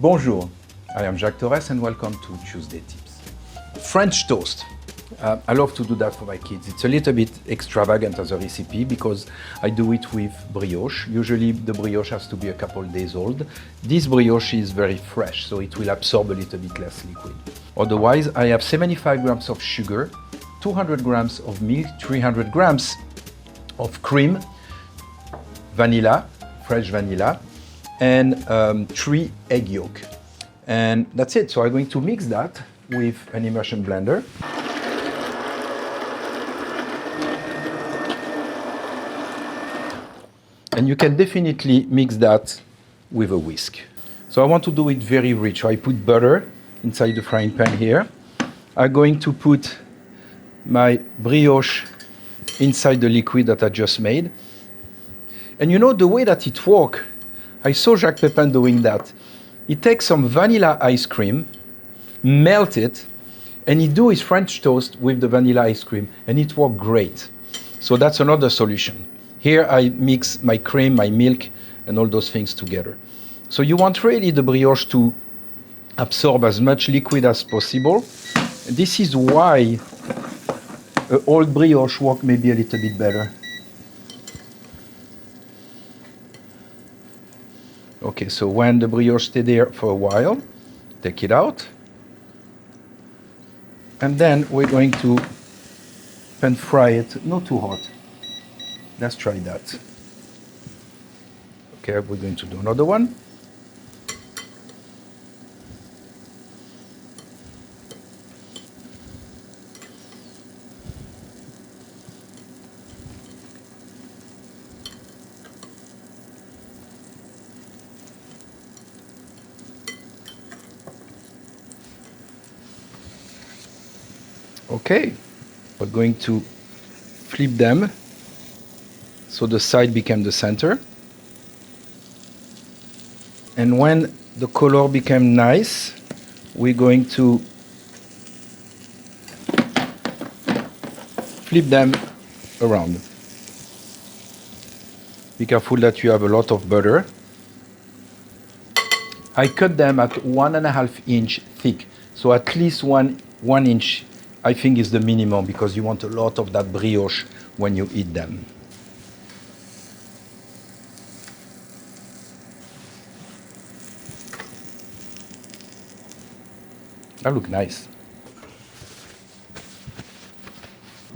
Bonjour, I am Jacques Torres and welcome to Tuesday Tips. French toast. I love to do that for my kids. It's a little bit extravagant as a recipe because I do it with brioche. Usually the brioche has to be a couple days old. This brioche is very fresh, so it will absorb a little bit less liquid. Otherwise, I have 75 grams of sugar, 200 grams of milk, 300 grams of cream, vanilla, fresh vanilla, and 3 egg yolk. And that's it. So I'm going to mix that with an immersion blender. And you can definitely mix that with a whisk. So I want to do it very rich. So I put butter inside the frying pan here. I'm going to put my brioche inside the liquid that I just made. And you know the way that it works, I saw Jacques Pepin doing that. He takes some vanilla ice cream, melt it, and he do his French toast with the vanilla ice cream, and it worked great. So that's another solution. Here I mix my cream, my milk, and all those things together. So you want really the brioche to absorb as much liquid as possible. This is why an old brioche works maybe a little bit better. Okay, so when the brioche stays there for a while, take it out. And then we're going to pan fry it, not too hot. Let's try that. Okay, we're going to do another one. Okay, we're going to flip them so the side became the center. And when the color became nice, we're going to flip them around. Be careful that you have a lot of butter. I cut them at 1.5 inch thick, so at least one inch I think is the minimum because you want a lot of that brioche when you eat them. That look nice.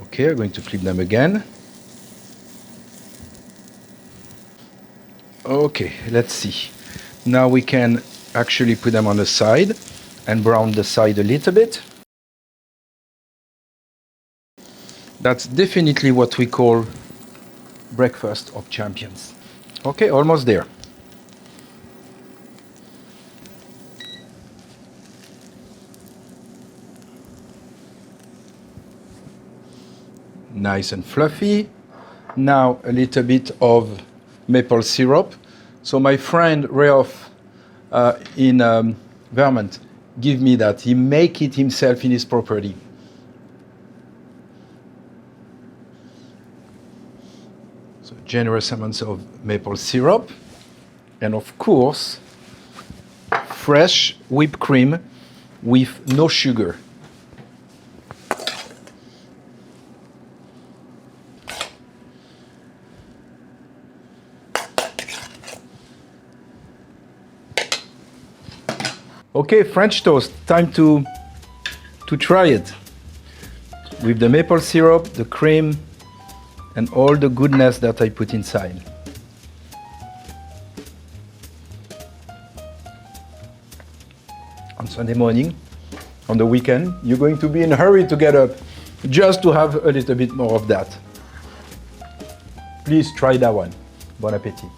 Okay, I'm going to flip them again. Okay, let's see. Now we can actually put them on the side and brown the side a little bit. That's definitely what we call breakfast of champions. Okay, almost there. Nice and fluffy. Now a little bit of maple syrup. So my friend Brioche in Vermont gave me that. He make it himself in his property. So generous amounts of maple syrup, and of course, fresh whipped cream with no sugar. Okay, French toast, time to try it. With the maple syrup, the cream, and all the goodness that I put inside. On Sunday morning, on the weekend, you're going to be in a hurry to get up just to have a little bit more of that. Please try that one. Bon appétit.